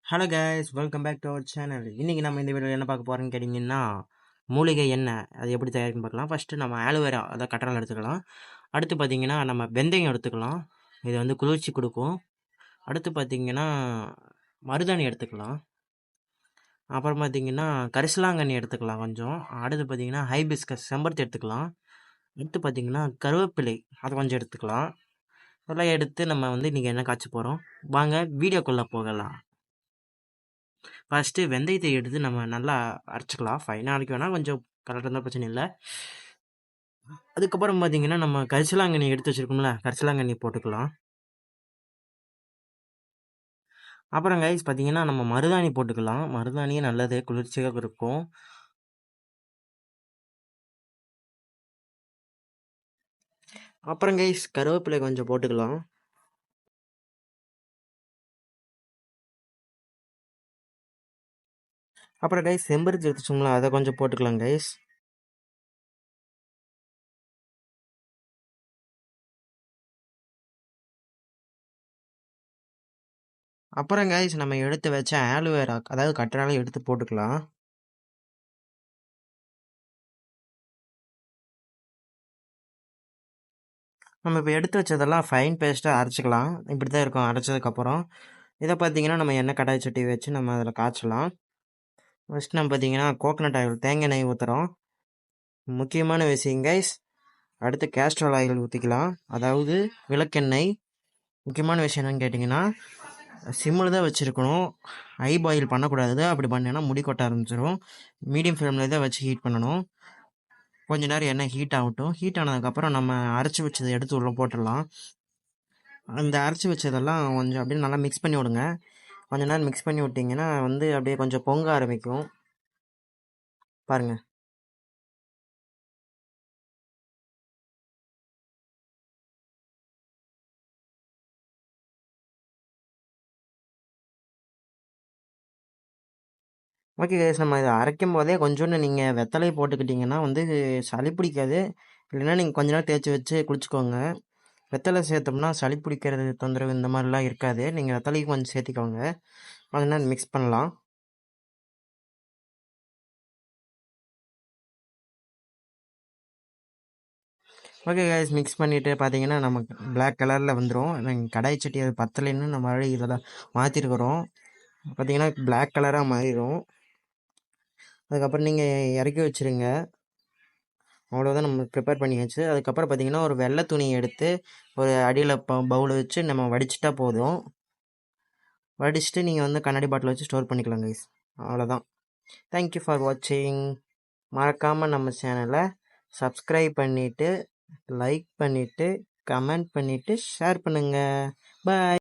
Hello guys, welcome back to our channel. இன்றைக்கி நம்ம இந்த வீடியோவில் என்ன பார்க்க போகிறோன்னு கேட்டிங்கன்னா, மூலிகை எண்ணெய் அது எப்படி தயாரிக்குன்னு பார்க்கலாம். ஃபஸ்ட்டு நம்ம ஆலோவேரா அதை கற்றாழை எடுத்துக்கலாம். அடுத்து பார்த்திங்கன்னா நம்ம வெந்தயம் எடுத்துக்கலாம், இது வந்து குளிர்ச்சி கொடுக்கும். அடுத்து பார்த்திங்கன்னா மருதாணி எடுத்துக்கலாம். அப்புறம் பார்த்திங்கன்னா கரிசலாங்கண்ணி எடுத்துக்கலாம் கொஞ்சம். அடுத்து பார்த்திங்கன்னா ஹைபிஸ்கஸ் செம்பருத்தி எடுத்துக்கலாம். அடுத்து பார்த்திங்கன்னா கருவேப்பிலை அதை கொஞ்சம் எடுத்துக்கலாம். அதெல்லாம் எடுத்து நம்ம வந்து இன்றைக்கி எண்ணெய் காய்ச்ச போகிறோம். வாங்க வீடியோக்குள்ளே போகலாம். ஃபஸ்ட்டு வெந்தயத்தை எடுத்து நம்ம நல்லா அரைச்சிக்கலாம். ஃபைனாக அரைக்க வேணால், கொஞ்சம் கரெக்டாக இருந்தால் பிரச்சனை இல்லை. அதுக்கப்புறம் பார்த்திங்கன்னா நம்ம கரிசலாங்கண்ணி எடுத்து வச்சுருக்கோம்ல, கரிசலாங்கண்ணி போட்டுக்கலாம். அப்புறம் கைஸ் பார்த்திங்கன்னா நம்ம மருதாணி போட்டுக்கலாம். மருதாணியே நல்லது, குளிர்ச்சியாக இருக்கும். அப்புறம் கைஸ் கருவேப்பிலை கொஞ்சம் போட்டுக்கலாம். அப்புறம் கைஸ் செம்பருத்தி எடுத்து வச்சோம்ல, அதை கொஞ்சம் போட்டுக்கலாம் கைஸ். அப்புறம் கைஸ் நம்ம எடுத்து வச்ச ஆலோவேரா அதாவது கற்றாழை எடுத்து போட்டுக்கலாம். நம்ம இப்போ எடுத்து வச்சதெல்லாம் ஃபைன் பேஸ்ட்டாக அரைச்சிக்கலாம். இப்படி தான் இருக்கும் அரைச்சதுக்கப்புறம். இதை பார்த்தீங்கன்னா நம்ம எண்ணெய் கடாய் சட்டி வச்சு நம்ம அதில் காய்ச்சலாம். ஃபஸ்ட் நம்ம பார்த்தீங்கன்னா கோகனட் ஆயில் தேங்காய் எண்ணெய் ஊற்றுறோம். முக்கியமான விஷயம் கைஸ். அடுத்து கேஸ்ட்ரால் ஆயில் ஊற்றிக்கலாம், அதாவது விளக்கெண்ணெய். முக்கியமான விஷயம் என்னன்னு கேட்டிங்கன்னா, சிம்மில் தான் வச்சுருக்கணும், ஹை பாயில் பண்ணக்கூடாது. அப்படி பண்ணேன்னா முடி கொட்ட ஆரம்பிச்சிடும். மீடியம் ஃப்ளேமில் தான் வச்சு ஹீட் பண்ணணும். கொஞ்ச நேரம் எண்ணெய் ஹீட் ஆகட்டும். ஹீட் ஆனதுக்கப்புறம் நம்ம அரைச்சி வச்சதை எடுத்து உள்ளே போட்டுடலாம். அந்த அரைச்சி வச்சதெல்லாம் கொஞ்சம் அப்படியே நல்லா மிக்ஸ் பண்ணி விடுங்க. கொஞ்ச நேரம் மிக்ஸ் பண்ணி விட்டிங்கன்னா வந்து அப்படியே கொஞ்சம் பொங்க ஆரம்பிக்கும் பாருங்கள். ஓகே கைஸ், நம்ம இதை அரைக்கும் போதே கொஞ்சோண்டு நீங்கள் வெத்தலையை போட்டுக்கிட்டிங்கன்னா வந்து சளி பிடிக்காது. இல்லைன்னா நீங்கள் கொஞ்ச நேரம் தேய்ச்சி வச்சு குளிச்சுக்கோங்க. வெத்தலை சேர்த்தோம்னா சளி பிடிக்கிறது தொந்தரவு இந்த மாதிரிலாம் இருக்காது. நீங்கள் வெத்தலையும் கொஞ்சம் சேர்த்திக்கோங்க. கொஞ்ச நேரம் மிக்ஸ் பண்ணலாம். ஓகே கைஸ், மிக்ஸ் பண்ணிவிட்டு பார்த்தீங்கன்னா நமக்கு பிளாக் கலரில் வந்துடும். நாங்கள் கடாய் சட்டி அது பத்தலைன்னு நம்ம மறுபடியும் இதெல்லாம் மாற்றிருக்கிறோம். பார்த்தீங்கன்னா பிளாக் கலராக மாறிடும். அதுக்கப்புறம் நீங்கள் இறக்கி வச்சுருங்க. அவ்வளோதான், நம்ம ப்ரிப்பேர் பண்ணியாச்சு. அதுக்கப்புறம் பார்த்திங்கன்னா ஒரு வெள்ளை துணி எடுத்து ஒரு அடியில் பவுல் வச்சு நம்ம வடிச்சிட்டா போதும். வடிச்சிட்டு நீங்கள் வந்து கண்ணாடி பாட்டில் வச்சு ஸ்டோர் பண்ணிக்கலாம் கைஸ். அவ்வளோதான். தேங்க்யூ ஃபார் வாட்சிங். மறக்காமல் நம்ம சேனலை சப்ஸ்கிரைப் பண்ணிவிட்டு, லைக் பண்ணிவிட்டு, கமெண்ட் பண்ணிவிட்டு, ஷேர் பண்ணுங்கள். பாய்.